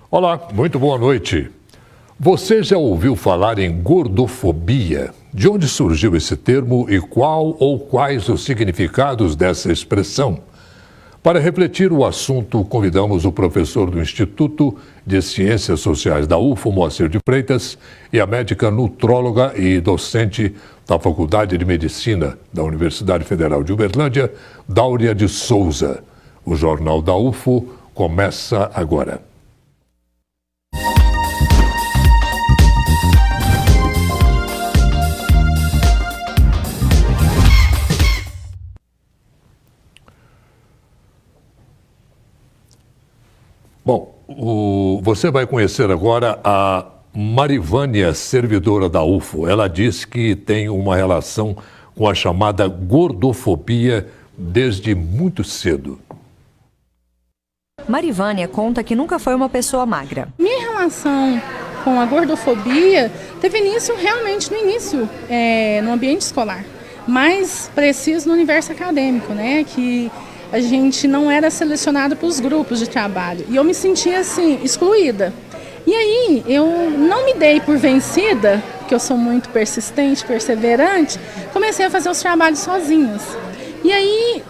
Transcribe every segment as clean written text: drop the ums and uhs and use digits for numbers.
Olá, muito boa noite. Você já ouviu falar em gordofobia? De onde surgiu esse termo e qual ou quais os significados dessa expressão? Para refletir o assunto, convidamos o professor do Instituto de Ciências Sociais da UFO, Moacir de Freitas, e a médica nutróloga e docente da Faculdade de Medicina da Universidade Federal de Uberlândia, Dáurea de Souza. O Jornal da UFO começa agora. Bom, você vai conhecer agora a Marivânia, servidora da UFO. Ela diz que tem uma relação com a chamada gordofobia desde muito cedo. Marivânia conta que nunca foi uma pessoa magra. Minha relação com a gordofobia teve início realmente no ambiente escolar, mais preciso no universo acadêmico, né? Que a gente não era selecionado para os grupos de trabalho e eu me sentia assim, excluída. E aí eu não me dei por vencida, porque eu sou muito persistente, perseverante, comecei a fazer os trabalhos sozinhas. E aí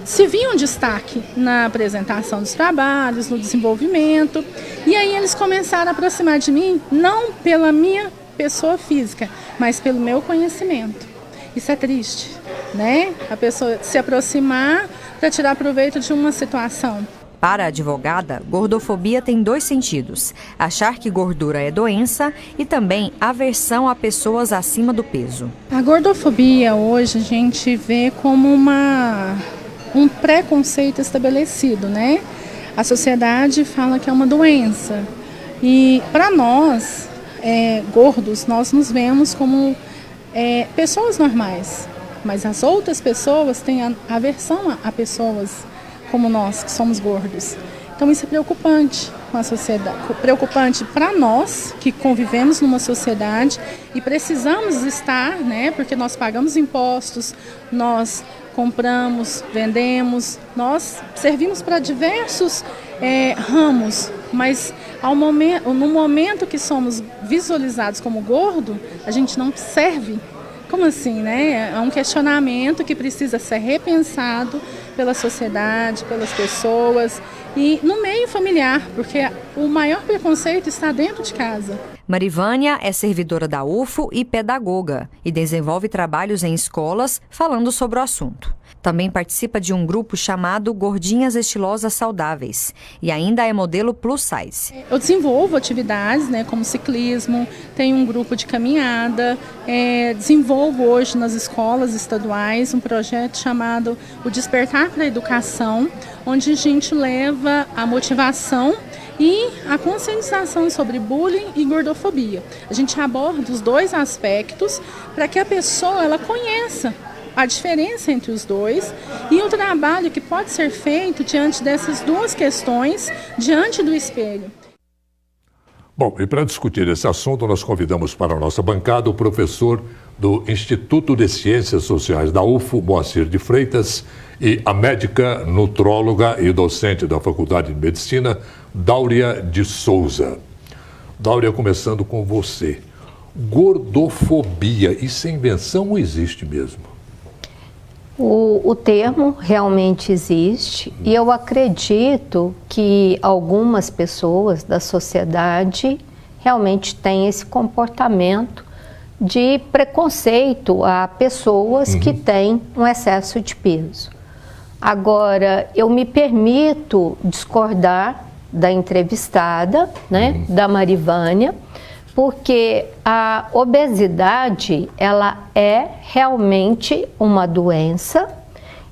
se via um destaque na apresentação dos trabalhos, no desenvolvimento, e aí eles começaram a aproximar de mim, não pela minha pessoa física, mas pelo meu conhecimento. Isso é triste, né? A pessoa se aproximar para tirar proveito de uma situação. Para a advogada, gordofobia tem dois sentidos: achar que gordura é doença e também aversão a pessoas acima do peso. A gordofobia hoje a gente vê como um preconceito estabelecido, né? A sociedade fala que é uma doença e para nós, gordos, nós nos vemos como pessoas normais, mas as outras pessoas têm aversão a pessoas como nós, que somos gordos. Então isso é preocupante com a sociedade, preocupante para nós que convivemos numa sociedade e precisamos estar, né? Porque nós pagamos impostos, nós compramos, vendemos, nós servimos para diversos ramos, mas no momento que somos visualizados como gordo, a gente não serve. Como assim, né? É um questionamento que precisa ser repensado pela sociedade, pelas pessoas e no meio familiar, porque o maior preconceito está dentro de casa. Marivânia é servidora da UFO e pedagoga e desenvolve trabalhos em escolas falando sobre o assunto. Também participa de um grupo chamado Gordinhas Estilosas Saudáveis e ainda é modelo plus size. Eu desenvolvo atividades, né, como ciclismo, tenho um grupo de caminhada, desenvolvo hoje nas escolas estaduais um projeto chamado O Despertar para a Educação, onde a gente leva a motivação e a conscientização sobre bullying e gordofobia. A gente aborda os dois aspectos para que a pessoa ela conheça a diferença entre os dois e o trabalho que pode ser feito diante dessas duas questões, diante do espelho. Bom, e para discutir esse assunto, nós convidamos para a nossa bancada o professor do Instituto de Ciências Sociais da UFO, Moacir de Freitas, e a médica nutróloga e docente da Faculdade de Medicina, Dáurea de Souza. Dáurea, começando com você. Gordofobia, isso é invenção ou existe mesmo? O termo realmente existe e eu acredito que algumas pessoas da sociedade realmente têm esse comportamento de preconceito a pessoas que têm um excesso de peso. Agora, eu me permito discordar da entrevistada, né, da Marivânia, porque a obesidade, ela é realmente uma doença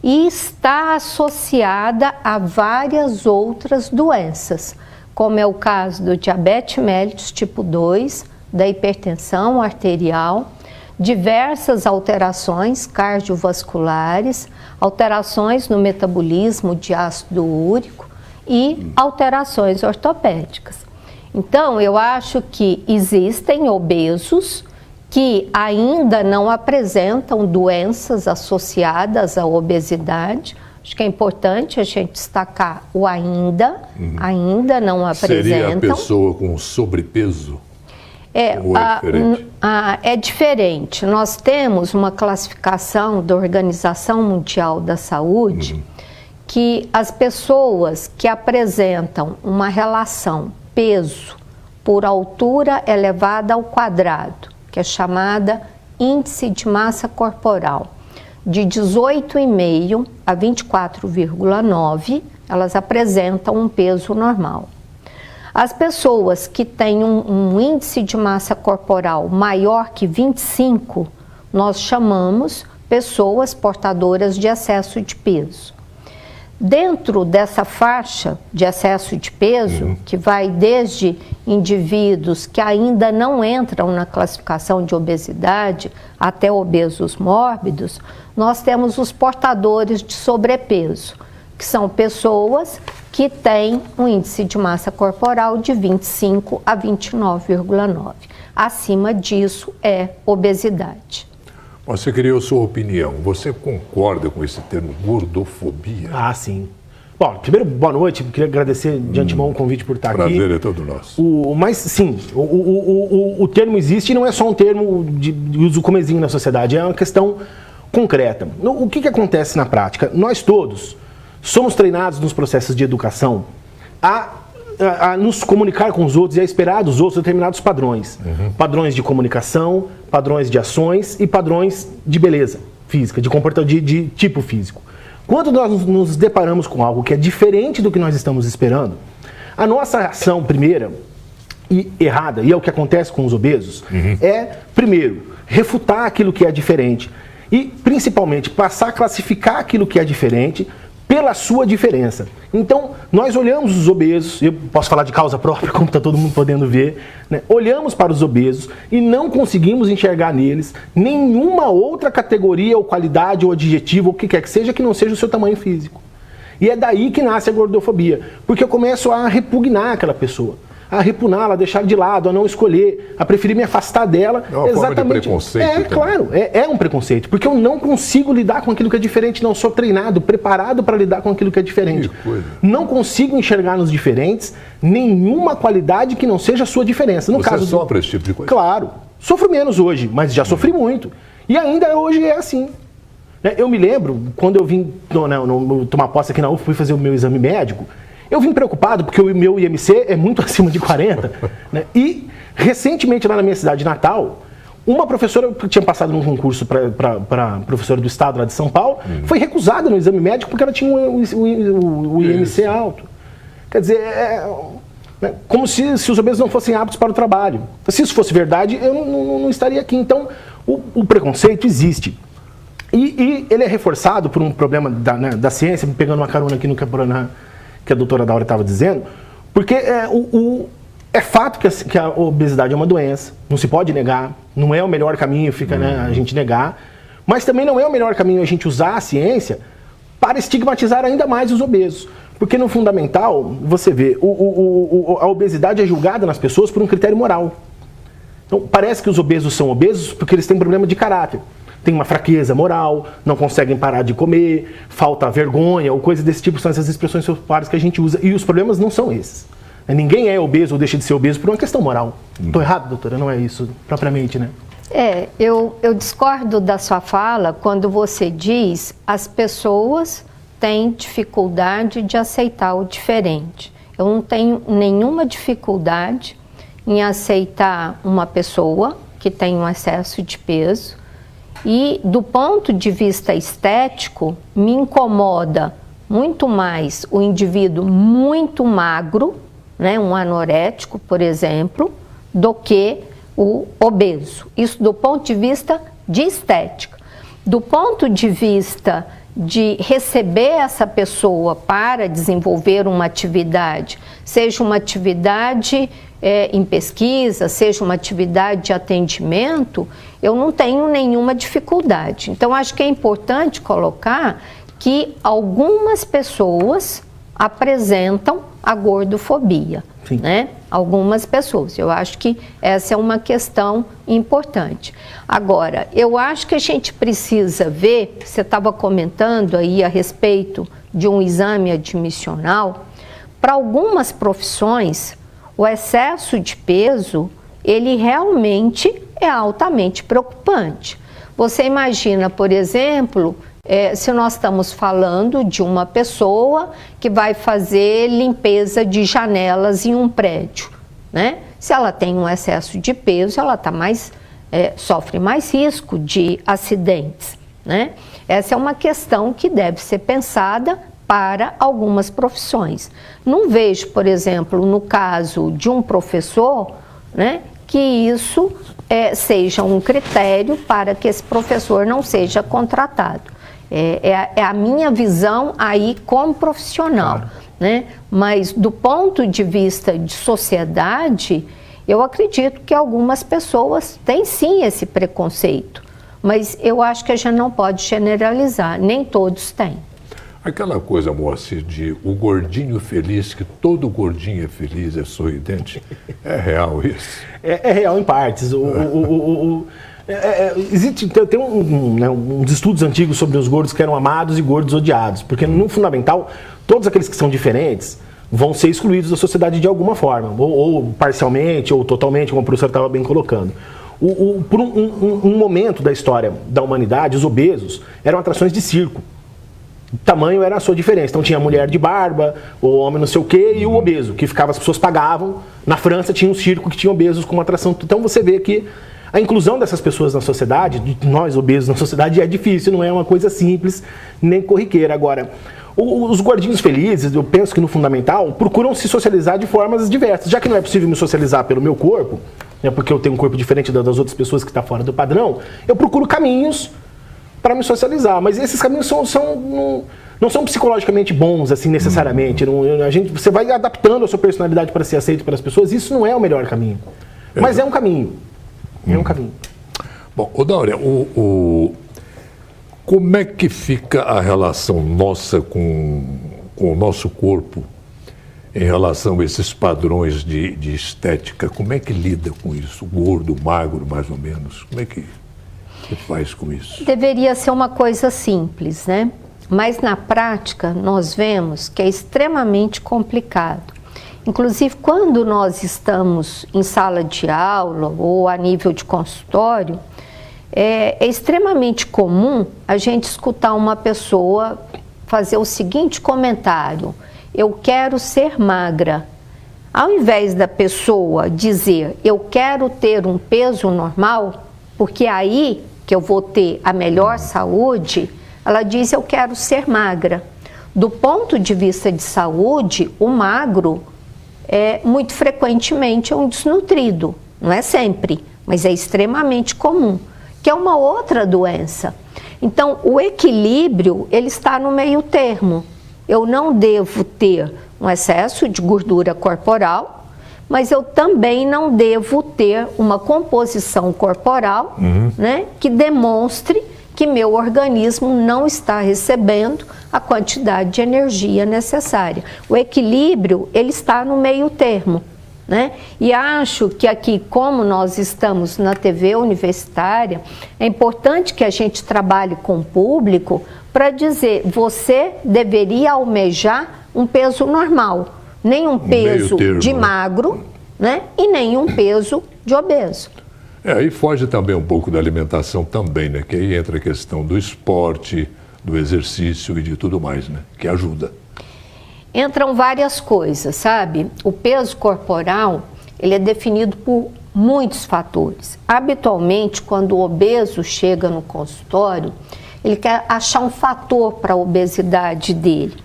e está associada a várias outras doenças, como é o caso do diabetes mellitus tipo 2, da hipertensão arterial, diversas alterações cardiovasculares, alterações no metabolismo de ácido úrico e alterações ortopédicas. Então, eu acho que existem obesos que ainda não apresentam doenças associadas à obesidade, Acho que é importante a gente destacar o ainda não apresentam. Seria a pessoa com sobrepeso? Ou é diferente? É diferente. Nós temos uma classificação da Organização Mundial da Saúde que as pessoas que apresentam uma relação peso por altura elevada ao quadrado, que é chamada índice de massa corporal, de 18,5 a 24,9, elas apresentam um peso normal. As pessoas que têm um índice de massa corporal maior que 25, nós chamamos pessoas portadoras de excesso de peso. Dentro dessa faixa de excesso de peso, que vai desde indivíduos que ainda não entram na classificação de obesidade até obesos mórbidos, nós temos os portadores de sobrepeso, que são pessoas que têm um índice de massa corporal de 25 a 29,9. Acima disso é obesidade. Você queria a sua opinião. Você concorda com esse termo gordofobia? Ah, sim. Bom, primeiro, boa noite. Queria agradecer de antemão o convite por estar aqui. Prazer é todo nosso. Mas, sim, o termo existe e não é só um termo de uso comezinho na sociedade, é uma questão concreta. O que acontece na prática? Nós todos somos treinados nos processos de educação a nos comunicar com os outros e a esperar dos outros determinados padrões. Padrões de comunicação, padrões de ações e padrões de beleza física, de comportamento, de tipo físico. Quando nós nos deparamos com algo que é diferente do que nós estamos esperando, a nossa ação primeira e errada, e é o que acontece com os obesos, é, primeiro, refutar aquilo que é diferente e, principalmente, passar a classificar aquilo que é diferente pela sua diferença. Então, nós olhamos os obesos, eu posso falar de causa própria, como está todo mundo podendo ver, né? Olhamos para os obesos e não conseguimos enxergar neles nenhuma outra categoria ou qualidade ou adjetivo, ou o que quer que seja não seja o seu tamanho físico. E é daí que nasce a gordofobia, porque eu começo a repugnar aquela pessoa, a repugná-la, a deixar de lado, a não escolher, a preferir me afastar dela. É uma forma de preconceito. Claro, é um preconceito, porque eu não consigo lidar com aquilo que é diferente, não sou treinado, preparado para lidar com aquilo que é diferente. Que coisa. Não consigo enxergar nos diferentes nenhuma qualidade que não seja a sua diferença. Você sofre esse tipo de coisa? Claro, sofro menos hoje, mas já sofri muito. E ainda hoje é assim. Eu me lembro, quando eu vim tomar posse aqui na UF, fui fazer o meu exame médico, eu vim preocupado porque o meu IMC é muito acima de 40, né? E recentemente lá na minha cidade natal, uma professora que tinha passado num concurso para professora do estado lá de São Paulo, foi recusada no exame médico porque ela tinha o IMC alto. Quer dizer, como se os obesos não fossem aptos para o trabalho. Se isso fosse verdade, eu não estaria aqui. Então, o preconceito existe. E ele é reforçado por um problema da ciência, pegando uma carona aqui no que a doutora Daura estava dizendo, porque é fato que a obesidade é uma doença, não se pode negar, não é o melhor caminho a gente negar, mas também não é o melhor caminho a gente usar a ciência para estigmatizar ainda mais os obesos. Porque no fundamental, você vê, a obesidade é julgada nas pessoas por um critério moral. Então, parece que os obesos são obesos porque eles têm problema de caráter. Tem uma fraqueza moral, não conseguem parar de comer, falta vergonha ou coisa desse tipo, são essas expressões populares que a gente usa. E os problemas não são esses. Ninguém é obeso ou deixa de ser obeso por uma questão moral. Estou errado, doutora? Não é isso propriamente, né? Eu discordo da sua fala quando você diz as pessoas têm dificuldade de aceitar o diferente. Eu não tenho nenhuma dificuldade em aceitar uma pessoa que tem um excesso de peso. E, do ponto de vista estético, me incomoda muito mais o indivíduo muito magro, né, um anorético, por exemplo, do que o obeso. Isso do ponto de vista de estética. Do ponto de vista de receber essa pessoa para desenvolver uma atividade, seja uma atividade em pesquisa, seja uma atividade de atendimento, eu não tenho nenhuma dificuldade. Então, acho que é importante colocar que algumas pessoas apresentam a gordofobia, né? Algumas pessoas. Eu acho que essa é uma questão importante. Agora, eu acho que a gente precisa ver, você estava comentando aí a respeito de um exame admissional, para algumas profissões, o excesso de peso, ele realmente é altamente preocupante. Você imagina, por exemplo, se nós estamos falando de uma pessoa que vai fazer limpeza de janelas em um prédio, né? Se ela tem um excesso de peso, ela sofre mais risco de acidentes, né? Essa é uma questão que deve ser pensada para algumas profissões. Não vejo, por exemplo, no caso de um professor, né, que isso seja um critério para que esse professor não seja contratado. É a minha visão aí como profissional, claro, né? Mas do ponto de vista de sociedade, eu acredito que algumas pessoas têm sim esse preconceito, mas eu acho que a gente não pode generalizar, nem todos têm. Aquela coisa, Moacir, de o gordinho feliz, que todo gordinho é feliz, é sorridente, é real isso? É real em partes. Tem uns estudos antigos sobre os gordos que eram amados e gordos odiados, porque no fundamental, todos aqueles que são diferentes vão ser excluídos da sociedade de alguma forma, ou parcialmente, ou totalmente, como o professor estava bem colocando. Por um momento da história da humanidade, os obesos eram atrações de circo. O tamanho era a sua diferença. Então tinha a mulher de barba, o homem não sei o quê, e o obeso, que ficava, as pessoas pagavam. Na França tinha um circo que tinha obesos como atração. Então você vê que a inclusão dessas pessoas na sociedade, de nós obesos na sociedade, é difícil, não é uma coisa simples, nem corriqueira. Agora, os gordinhos felizes, eu penso que no fundamental, procuram se socializar de formas diversas. Já que não é possível me socializar pelo meu corpo, né, porque eu tenho um corpo diferente das outras pessoas que estão fora do padrão, eu procuro caminhos para me socializar, mas esses caminhos não são psicologicamente bons, assim, necessariamente. Você vai adaptando a sua personalidade para ser aceito pelas pessoas, isso não é o melhor caminho. Mas é um caminho. É um caminho. Bom, Dáurea, como é que fica a relação nossa com o nosso corpo em relação a esses padrões de estética? Como é que lida com isso? Gordo, magro, mais ou menos? Como é que faz com isso? Deveria ser uma coisa simples, né? Mas na prática nós vemos que é extremamente complicado. Inclusive quando nós estamos em sala de aula ou a nível de consultório, é extremamente comum a gente escutar uma pessoa fazer o seguinte comentário: eu quero ser magra. Ao invés da pessoa dizer eu quero ter um peso normal, porque aí que eu vou ter a melhor saúde, ela diz eu quero ser magra. Do ponto de vista de saúde, o magro muito frequentemente é um desnutrido, não é sempre, mas é extremamente comum, que é uma outra doença. Então, o equilíbrio, ele está no meio termo. Eu não devo ter um excesso de gordura corporal, mas eu também não devo ter uma composição corporal, né, que demonstre que meu organismo não está recebendo a quantidade de energia necessária. O equilíbrio, ele está no meio termo, né? E acho que aqui, como nós estamos na TV universitária, é importante que a gente trabalhe com o público para dizer, você deveria almejar um peso normal, nem um peso de magro, né? E nem um peso de obeso. Aí foge também um pouco da alimentação também, né? Que aí entra a questão do esporte, do exercício e de tudo mais, né? Que ajuda. Entram várias coisas, sabe? O peso corporal, ele é definido por muitos fatores. Habitualmente, quando o obeso chega no consultório, ele quer achar um fator para a obesidade dele.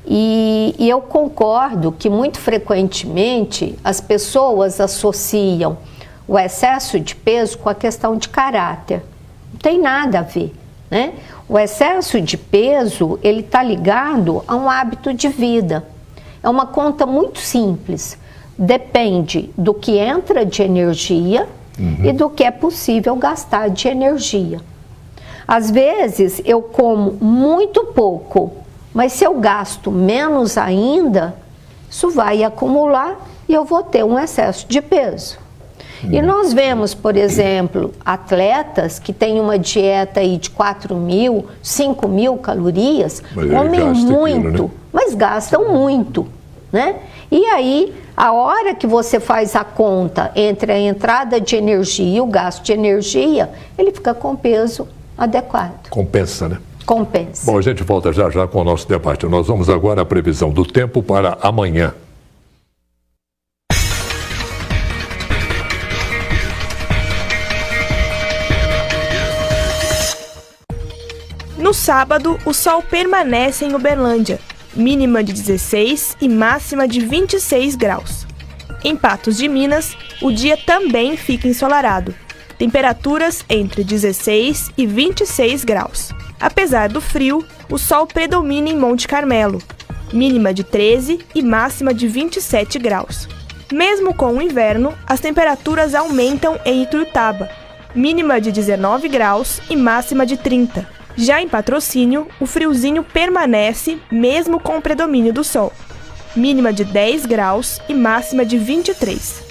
E eu concordo que muito frequentemente as pessoas associam o excesso de peso com a questão de caráter. Não tem nada a ver, né? O excesso de peso, ele está ligado a um hábito de vida. É uma conta muito simples. Depende do que entra de energia e do que é possível gastar de energia. Às vezes, eu como muito pouco, mas se eu gasto menos ainda, isso vai acumular e eu vou ter um excesso de peso. E nós vemos, por exemplo, atletas que têm uma dieta aí de 4.000, 5.000 calorias, comem muito, aquilo, né? Mas gastam muito, né? E aí, a hora que você faz a conta entre a entrada de energia e o gasto de energia, ele fica com peso adequado. Compensa, né? Compensa. Bom, a gente volta já com o nosso debate. Nós vamos agora à previsão do tempo para amanhã. No sábado, o sol permanece em Uberlândia, mínima de 16 e máxima de 26 graus. Em Patos de Minas, o dia também fica ensolarado, temperaturas entre 16 e 26 graus. Apesar do frio, o sol predomina em Monte Carmelo, mínima de 13 e máxima de 27 graus. Mesmo com o inverno, as temperaturas aumentam em Ituiutaba, mínima de 19 graus e máxima de 30. Já em Patrocínio, o friozinho permanece mesmo com o predomínio do sol, mínima de 10 graus e máxima de 23.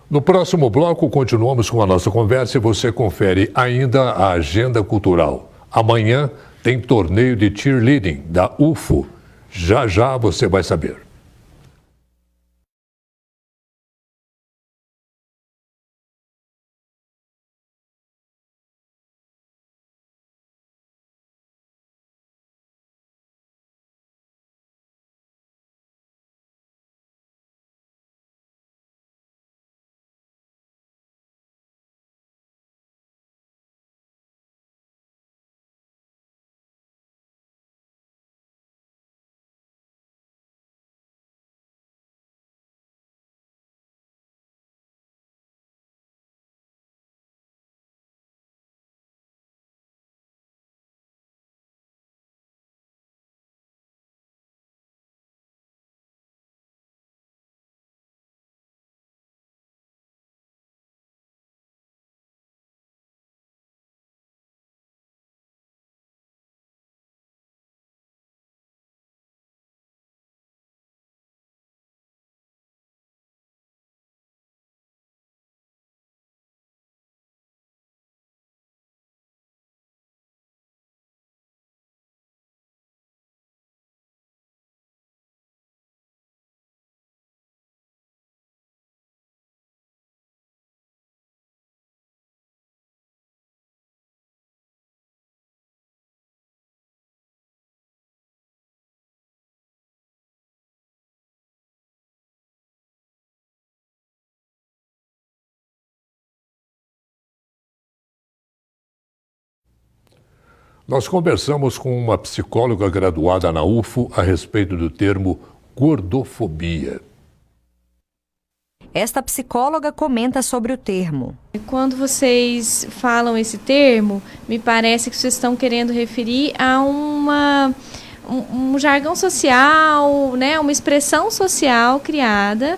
No próximo bloco, continuamos com a nossa conversa e você confere ainda a agenda cultural. Amanhã tem torneio de cheerleading da UFO. Já você vai saber. Nós conversamos com uma psicóloga graduada na UFO a respeito do termo gordofobia. Esta psicóloga comenta sobre o termo. Quando vocês falam esse termo, me parece que vocês estão querendo referir a um jargão social, né, uma expressão social criada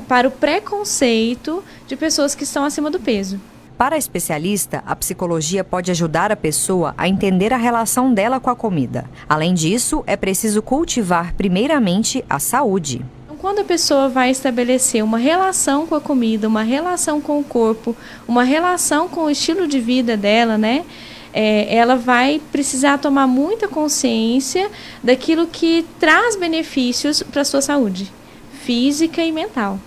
para o preconceito de pessoas que estão acima do peso. Para a especialista, a psicologia pode ajudar a pessoa a entender a relação dela com a comida. Além disso, é preciso cultivar primeiramente a saúde. Quando a pessoa vai estabelecer uma relação com a comida, uma relação com o corpo, uma relação com o estilo de vida dela, né? Ela vai precisar tomar muita consciência daquilo que traz benefícios para a sua saúde física e mental,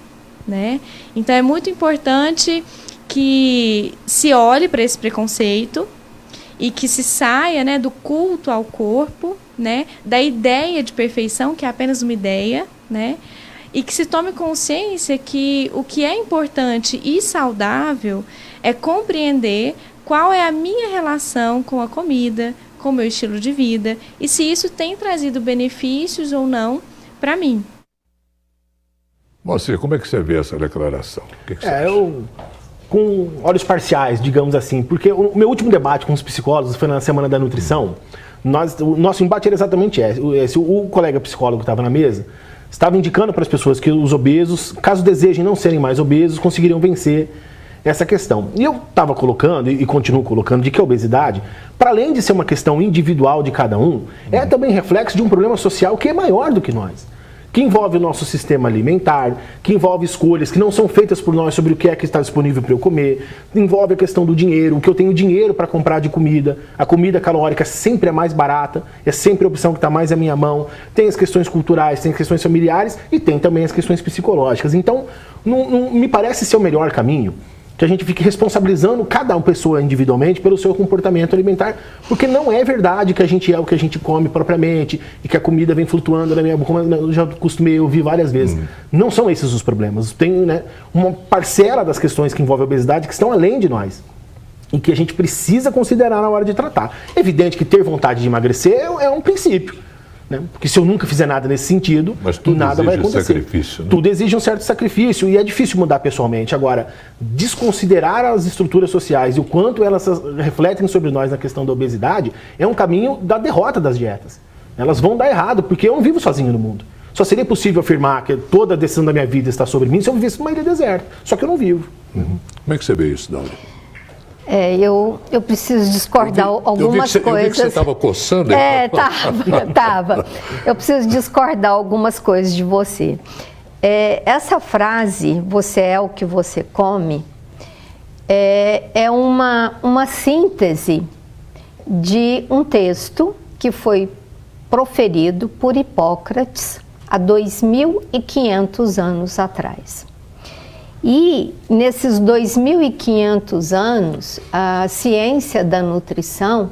né? Então é muito importante que se olhe para esse preconceito e que se saia, né, do culto ao corpo, né, da ideia de perfeição, que é apenas uma ideia, né, e que se tome consciência que o que é importante e saudável é compreender qual é a minha relação com a comida, com o meu estilo de vida, e se isso tem trazido benefícios ou não para mim. Você, como é que você vê essa declaração? O que você acha? Com olhos parciais, digamos assim, porque o meu último debate com os psicólogos foi na Semana da Nutrição. O nosso embate era exatamente esse. O colega psicólogo que estava na mesa estava indicando para as pessoas que os obesos, caso desejem não serem mais obesos, conseguiriam vencer essa questão. E eu estava colocando, e continuo colocando, de que a obesidade, para além de ser uma questão individual de cada um, é também reflexo de um problema social que é maior do que nós, que envolve o nosso sistema alimentar, que envolve escolhas que não são feitas por nós sobre o que é que está disponível para eu comer, envolve a questão do dinheiro, o que eu tenho dinheiro para comprar de comida, a comida calórica sempre é mais barata, é sempre a opção que está mais à minha mão, tem as questões culturais, tem as questões familiares e tem também as questões psicológicas. Então, não me parece ser o melhor caminho que a gente fique responsabilizando cada pessoa individualmente pelo seu comportamento alimentar, porque não é verdade que a gente é o que a gente come propriamente e que a comida vem flutuando na minha boca, como eu já costumei ouvir várias vezes. Não são esses os problemas. Tem, né, uma parcela das questões que envolvem a obesidade que estão além de nós e que a gente precisa considerar na hora de tratar. É evidente que ter vontade de emagrecer é um princípio. Né? Porque se eu nunca fizer nada nesse sentido, nada vai acontecer. Sacrifício, né? Tudo exige um certo sacrifício e é difícil mudar pessoalmente. Agora, desconsiderar as estruturas sociais e o quanto elas refletem sobre nós na questão da obesidade é um caminho da derrota das dietas. Elas vão dar errado, porque eu não vivo sozinho no mundo. Só seria possível afirmar que toda a decisão da minha vida está sobre mim se eu vivesse numa ilha deserta. Só que eu não vivo. Como é que você vê isso, Dauri? Eu preciso discordar algumas coisas. Eu vi que você estava coçando. Tava. Eu preciso discordar algumas coisas de você. Essa frase, você é o que você come, é uma síntese de um texto que foi proferido por Hipócrates há 2.500 anos atrás. E nesses 2.500 anos, a ciência da nutrição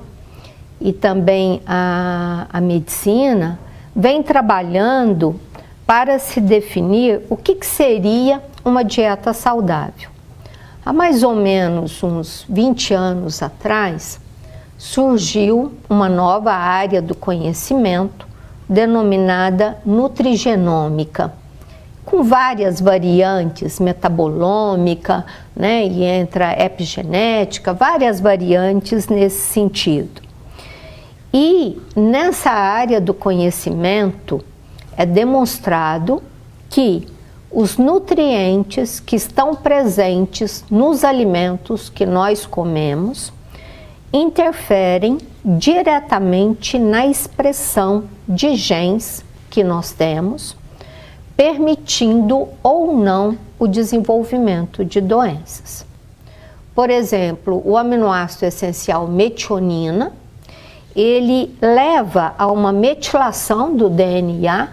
e também a medicina vem trabalhando para se definir o que seria uma dieta saudável. Há mais ou menos uns 20 anos atrás, surgiu uma nova área do conhecimento denominada nutrigenômica, com várias variantes, metabolômica, né, e entra epigenética, várias variantes nesse sentido. E nessa área do conhecimento é demonstrado que os nutrientes que estão presentes nos alimentos que nós comemos interferem diretamente na expressão de genes que nós temos, permitindo ou não o desenvolvimento de doenças. Por exemplo, o aminoácido essencial metionina, ele leva a uma metilação do DNA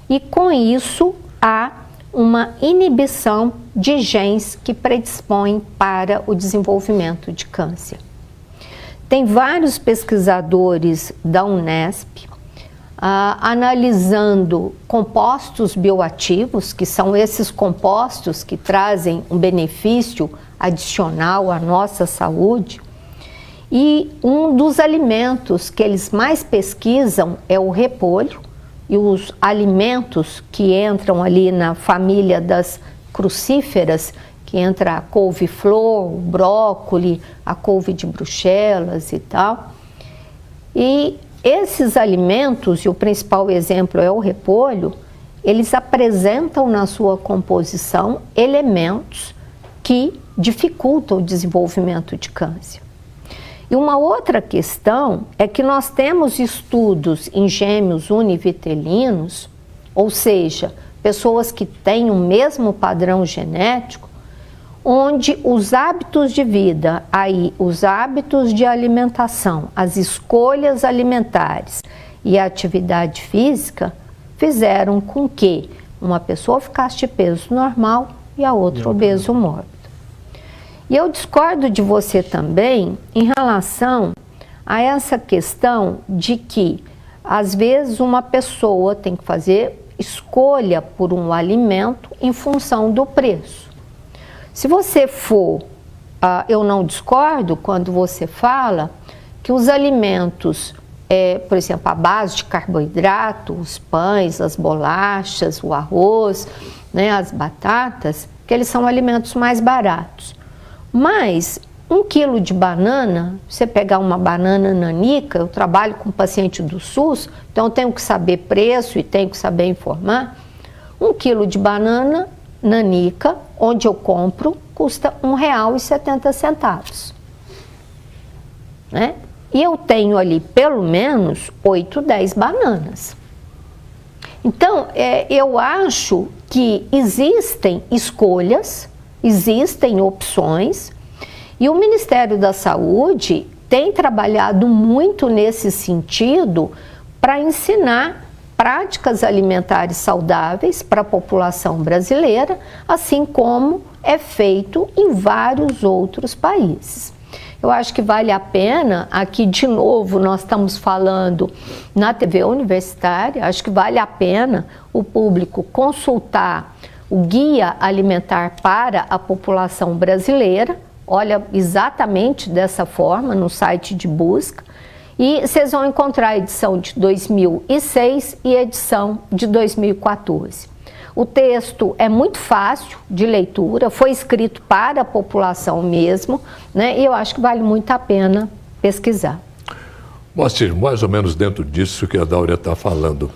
e com isso há uma inibição de genes que predispõem para o desenvolvimento de câncer. Tem vários pesquisadores da Unesp analisando compostos bioativos, que são esses compostos que trazem um benefício adicional à nossa saúde. E um dos alimentos que eles mais pesquisam é o repolho, e os alimentos que entram ali na família das crucíferas, que entra a couve-flor, o brócolis, a couve de Bruxelas e tal. E esses alimentos, e o principal exemplo é o repolho, eles apresentam na sua composição elementos que dificultam o desenvolvimento de câncer. E uma outra questão é que nós temos estudos em gêmeos univitelinos, ou seja, pessoas que têm o mesmo padrão genético, onde os hábitos de vida, aí os hábitos de alimentação, as escolhas alimentares e a atividade física fizeram com que uma pessoa ficasse de peso normal e a outra obeso mórbido. E eu discordo de você também em relação a essa questão de que, às vezes, uma pessoa tem que fazer escolha por um alimento em função do preço. Se você for, eu não discordo quando você fala que os alimentos, por exemplo, a base de carboidrato, os pães, as bolachas, o arroz, né, as batatas, que eles são alimentos mais baratos. Mas 1 quilo de banana, você pegar uma banana nanica, eu trabalho com paciente do SUS, então eu tenho que saber preço e tenho que saber informar. 1 quilo de banana nanica, onde eu compro, custa R$ 1,70. Né? E eu tenho ali pelo menos 8, 10 bananas. Então, eu acho que existem escolhas, existem opções, e o Ministério da Saúde tem trabalhado muito nesse sentido para ensinar práticas alimentares saudáveis para a população brasileira, assim como é feito em vários outros países. Eu acho que vale a pena, aqui de novo nós estamos falando na TV universitária, acho que vale a pena o público consultar o Guia Alimentar para a População Brasileira, olha exatamente dessa forma no site de busca, e vocês vão encontrar a edição de 2006 e a edição de 2014. O texto é muito fácil de leitura, foi escrito para a população mesmo, né? E eu acho que vale muito a pena pesquisar. Moacir, mais ou menos dentro disso que a Dáurea está falando,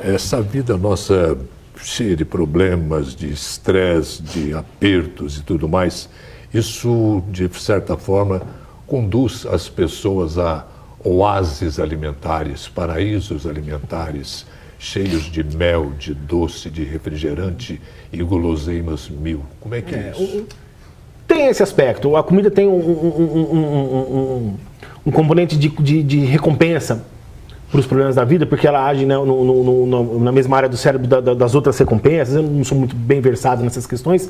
essa vida nossa cheia de problemas, de estresse, de apertos e tudo mais, isso, de certa forma, conduz as pessoas a oásis alimentares, paraísos alimentares, cheios de mel, de doce, de refrigerante e guloseimas mil. Como é que é isso? Tem esse aspecto. A comida tem um componente de recompensa para os problemas da vida, porque ela age, né, na mesma área do cérebro das outras recompensas. Eu não sou muito bem versado nessas questões,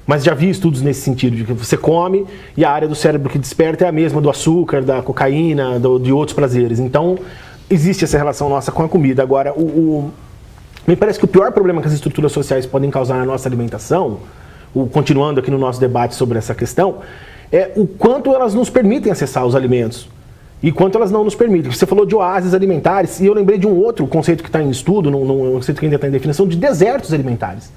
mas já vi estudos nesse sentido, de que você come e a área do cérebro que desperta é a mesma do açúcar, da cocaína, de outros prazeres. Então, existe essa relação nossa com a comida. Agora, me parece que o pior problema que as estruturas sociais podem causar na nossa alimentação, continuando aqui no nosso debate sobre essa questão, é o quanto elas nos permitem acessar os alimentos e quanto elas não nos permitem. Você falou de oásis alimentares, e eu lembrei de um outro conceito que está em estudo, um conceito que ainda está em definição, de desertos alimentares.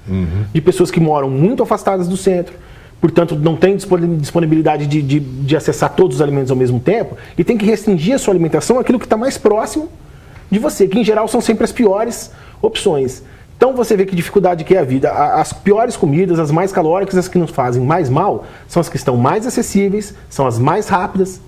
De pessoas que moram muito afastadas do centro, portanto não tem disponibilidade de acessar todos os alimentos ao mesmo tempo, e tem que restringir a sua alimentação àquilo que está mais próximo de você, que em geral são sempre as piores opções. Então você vê que dificuldade que é a vida. As piores comidas, as mais calóricas, as que nos fazem mais mal, são as que estão mais acessíveis, são as mais rápidas,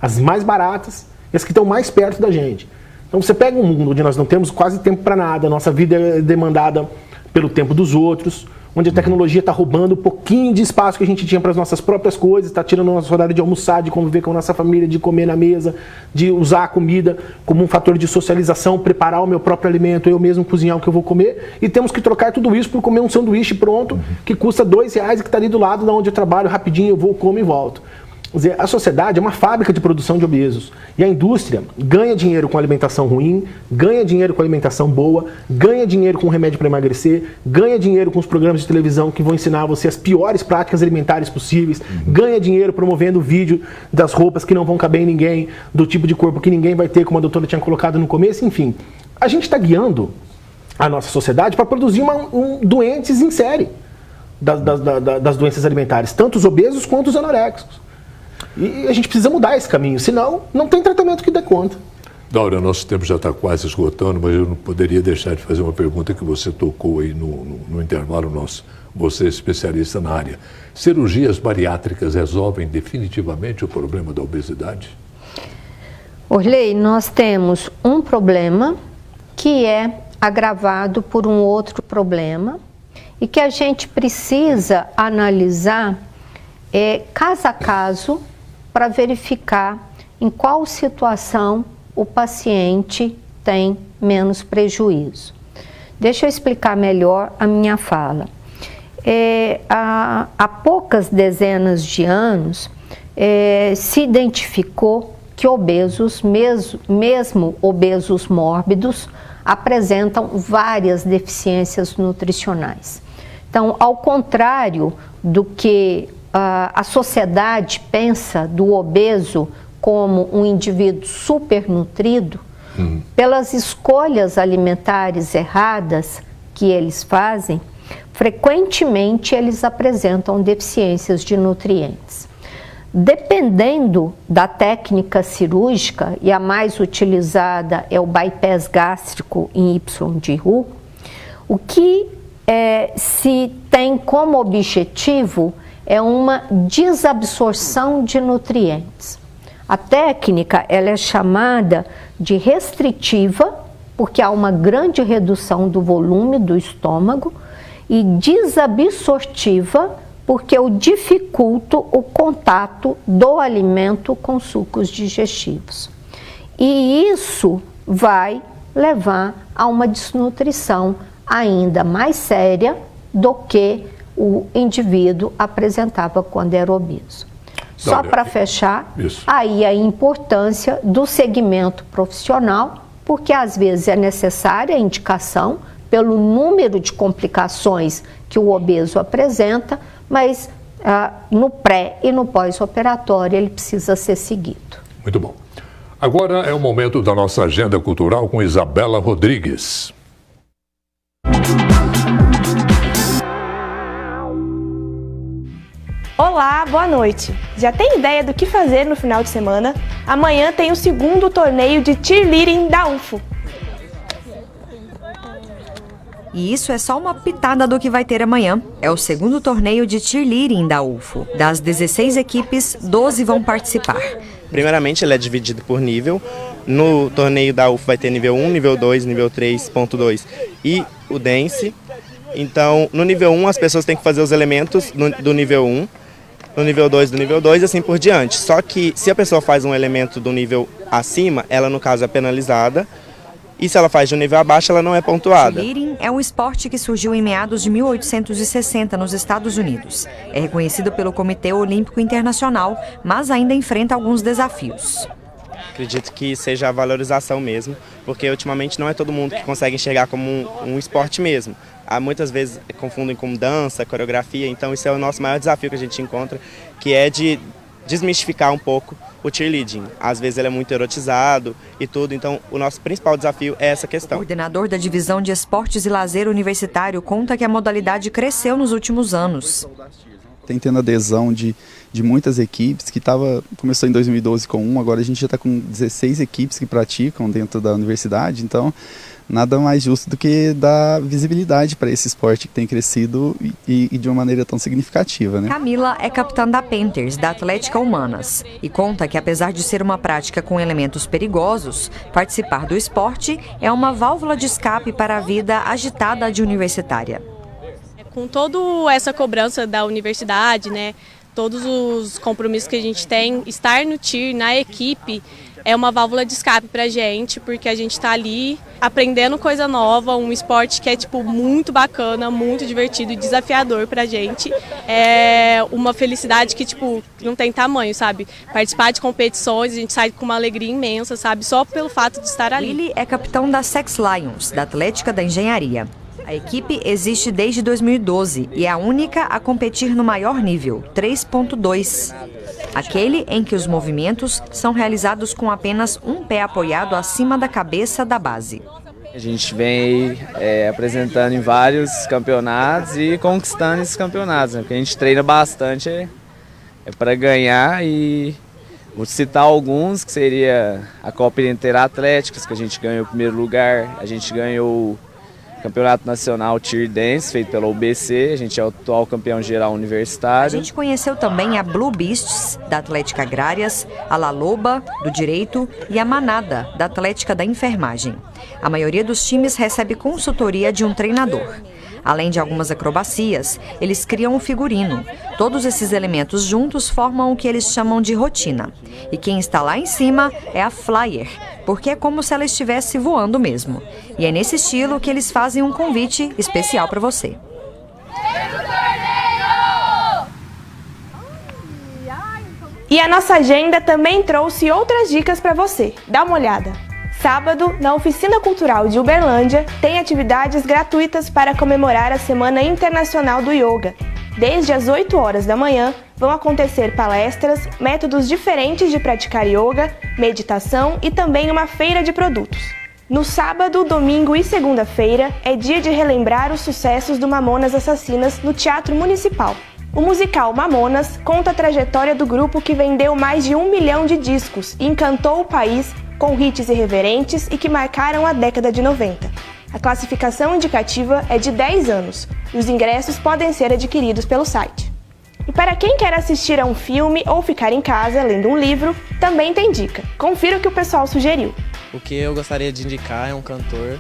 as mais baratas e as que estão mais perto da gente. Então você pega um mundo onde nós não temos quase tempo para nada, a nossa vida é demandada pelo tempo dos outros, onde a tecnologia está roubando um pouquinho de espaço que a gente tinha para as nossas próprias coisas, está tirando o nosso horário de almoçar, de conviver com a nossa família, de comer na mesa, de usar a comida como um fator de socialização, preparar o meu próprio alimento, eu mesmo cozinhar o que eu vou comer, e temos que trocar tudo isso por comer um sanduíche pronto, que custa R$2 e que está ali do lado de onde eu trabalho, rapidinho eu vou, como e volto. Quer dizer, a sociedade é uma fábrica de produção de obesos. E a indústria ganha dinheiro com alimentação ruim, ganha dinheiro com alimentação boa, ganha dinheiro com remédio para emagrecer, ganha dinheiro com os programas de televisão que vão ensinar você as piores práticas alimentares possíveis, ganha dinheiro promovendo o vídeo das roupas que não vão caber em ninguém, do tipo de corpo que ninguém vai ter, como a doutora tinha colocado no começo, enfim. A gente está guiando a nossa sociedade para produzir doentes em série das doenças alimentares, tanto os obesos quanto os anoréxicos. E a gente precisa mudar esse caminho, senão não tem tratamento que dê conta. Dáurea, nosso tempo já está quase esgotando, mas eu não poderia deixar de fazer uma pergunta que você tocou aí no intervalo nosso. Você é especialista na área. Cirurgias bariátricas resolvem definitivamente o problema da obesidade? Orley, nós temos um problema que é agravado por um outro problema e que a gente precisa analisar caso a caso, para verificar em qual situação o paciente tem menos prejuízo. Deixa eu explicar melhor a minha fala. Há poucas dezenas de anos, se identificou que obesos, mesmo obesos mórbidos, apresentam várias deficiências nutricionais. Então, ao contrário do que a sociedade pensa do obeso como um indivíduo supernutrido, pelas escolhas alimentares erradas que eles fazem, frequentemente eles apresentam deficiências de nutrientes. Dependendo da técnica cirúrgica, e a mais utilizada é o bypass gástrico em Y de Roux, o que se tem como objetivo é uma desabsorção de nutrientes. A técnica ela é chamada de restritiva porque há uma grande redução do volume do estômago, e desabsortiva, porque eu dificulto o contato do alimento com sucos digestivos. E isso vai levar a uma desnutrição ainda mais séria do que o indivíduo apresentava quando era obeso. Só para fechar, aí a importância do segmento profissional, porque às vezes é necessária a indicação pelo número de complicações que o obeso apresenta, mas no pré e no pós-operatório ele precisa ser seguido. Muito bom. Agora é o momento da nossa agenda cultural com Isabela Rodrigues. Olá, boa noite. Já tem ideia do que fazer no final de semana? Amanhã tem o segundo torneio de cheerleading da UFO. E isso é só uma pitada do que vai ter amanhã. É o segundo torneio de cheerleading da UFO. Das 16 equipes, 12 vão participar. Primeiramente, ele é dividido por nível. No torneio da UFO vai ter nível 1, nível 2, nível 3.2 e o dance. Então, no nível 1, as pessoas têm que fazer os elementos do nível 1, no nível 2 do nível 2 e assim por diante. Só que se a pessoa faz um elemento do nível acima, ela no caso é penalizada. E se ela faz de um nível abaixo, ela não é pontuada. Cheerleading é um esporte que surgiu em meados de 1860 nos Estados Unidos. É reconhecido pelo Comitê Olímpico Internacional, mas ainda enfrenta alguns desafios. Acredito que seja a valorização mesmo, porque ultimamente não é todo mundo que consegue enxergar como um esporte mesmo. Muitas vezes confundem com dança, coreografia, então isso é o nosso maior desafio que a gente encontra, que é de desmistificar um pouco o cheerleading. Às vezes ele é muito erotizado e tudo, então o nosso principal desafio é essa questão. O coordenador da Divisão de Esportes e Lazer Universitário conta que a modalidade cresceu nos últimos anos. Tem tendo adesão de muitas equipes, que começou em 2012 com 1, agora a gente já está com 16 equipes que praticam dentro da universidade, então nada mais justo do que dar visibilidade para esse esporte que tem crescido e de uma maneira tão significativa, né? Camila é capitã da Panthers, da Atlética Humanas, e conta que apesar de ser uma prática com elementos perigosos, participar do esporte é uma válvula de escape para a vida agitada de universitária. Com toda essa cobrança da universidade, né, todos os compromissos que a gente tem, estar no TIR, na equipe, é uma válvula de escape pra gente, porque a gente tá ali aprendendo coisa nova, um esporte que é muito bacana, muito divertido e desafiador pra gente. É uma felicidade que não tem tamanho, sabe? Participar de competições, a gente sai com uma alegria imensa, sabe? Só pelo fato de estar ali. Lili é capitão da Sex Lions, da Atlética da Engenharia. A equipe existe desde 2012 e é a única a competir no maior nível, 3.2. Aquele em que os movimentos são realizados com apenas um pé apoiado acima da cabeça da base. A gente vem apresentando em vários campeonatos e conquistando esses campeonatos, né? Porque a gente treina bastante é para ganhar, e vou citar alguns, que seria a Copa Interatléticas, que a gente ganhou o primeiro lugar, a gente ganhou Campeonato Nacional Cheer Dance, feito pela UBC, a gente é o atual campeão geral universitário. A gente conheceu também a Blue Beasts, da Atlética Agrárias, a La Loba, do Direito, e a Manada, da Atlética da Enfermagem. A maioria dos times recebe consultoria de um treinador. Além de algumas acrobacias, eles criam um figurino. Todos esses elementos juntos formam o que eles chamam de rotina. E quem está lá em cima é a Flyer, porque é como se ela estivesse voando mesmo. E é nesse estilo que eles fazem um convite especial para você. E a nossa agenda também trouxe outras dicas para você. Dá uma olhada. Sábado, na Oficina Cultural de Uberlândia, tem atividades gratuitas para comemorar a Semana Internacional do Yoga. Desde as 8 horas da manhã, vão acontecer palestras, métodos diferentes de praticar yoga, meditação e também uma feira de produtos. No sábado, domingo e segunda-feira, é dia de relembrar os sucessos do Mamonas Assassinas no Teatro Municipal. O musical Mamonas conta a trajetória do grupo que vendeu mais de 1 milhão de discos e encantou o país com hits irreverentes e que marcaram a década de 90. A classificação indicativa é de 10 anos e os ingressos podem ser adquiridos pelo site. E para quem quer assistir a um filme ou ficar em casa lendo um livro, também tem dica. Confira o que o pessoal sugeriu. O que eu gostaria de indicar é um cantor,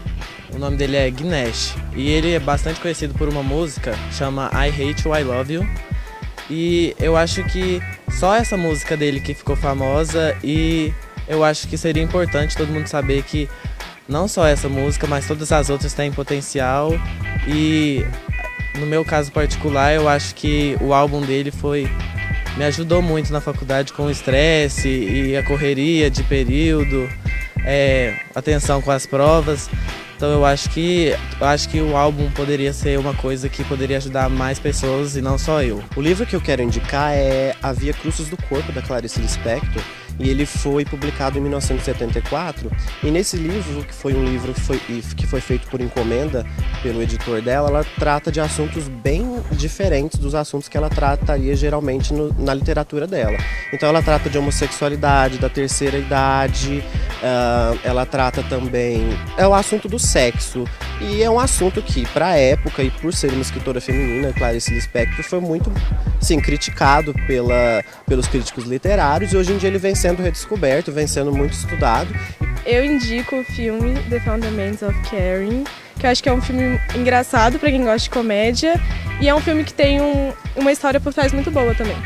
o nome dele é Ganesh, e ele é bastante conhecido por uma música, chama I Hate You, I Love You, e eu acho que só essa música dele que ficou famosa, e eu acho que seria importante todo mundo saber que não só essa música, mas todas as outras têm potencial, e no meu caso particular, eu acho que o álbum dele me ajudou muito na faculdade com o estresse e a correria de período, atenção com as provas. Então eu acho que o álbum poderia ser uma coisa que poderia ajudar mais pessoas e não só eu. O livro que eu quero indicar é A Via Crucis do Corpo, da Clarice Lispector, e ele foi publicado em 1974. E nesse livro, que foi um livro que foi feito por encomenda pelo editor dela, ela trata de assuntos bem diferentes dos assuntos que ela trataria geralmente na literatura dela. Então ela trata de homossexualidade, da terceira idade, ela trata também o assunto do sexo, e é um assunto que, para a época e por ser uma escritora feminina, Clarice Lispector, foi muito, sim, criticado pelos críticos literários, e hoje em dia ele vem sendo redescoberto, vem sendo muito estudado. Eu indico o filme The Fundamentals of Caring, que eu acho que é um filme engraçado para quem gosta de comédia, e é um filme que tem uma história por trás muito boa também.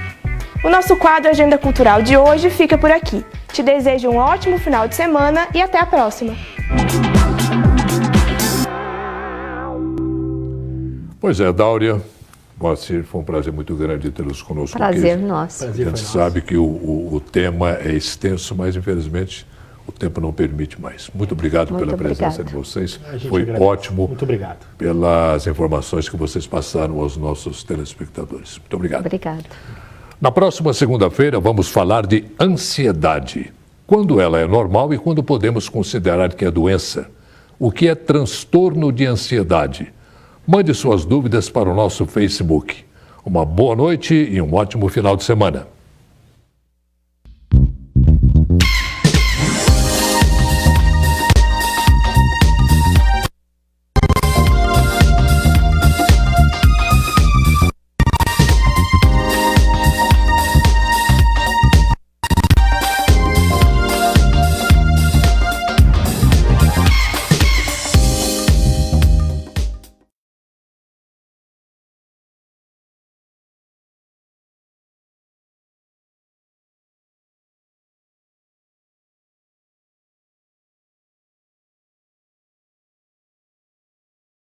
O nosso quadro Agenda Cultural de hoje fica por aqui. Te desejo um ótimo final de semana e até a próxima. Pois é, Dáurea, Moacir, foi um prazer muito grande tê-los conosco aqui. Prazer nosso. A gente sabe que o tema é extenso, mas infelizmente o tempo não permite mais. Muito obrigado pela presença de vocês. Foi ótimo. Muito obrigado. Pelas informações que vocês passaram aos nossos telespectadores. Muito obrigado. Obrigado. Na próxima segunda-feira vamos falar de ansiedade. Quando ela é normal e quando podemos considerar que é doença. O que é transtorno de ansiedade? Mande suas dúvidas para o nosso Facebook. Uma boa noite e um ótimo final de semana.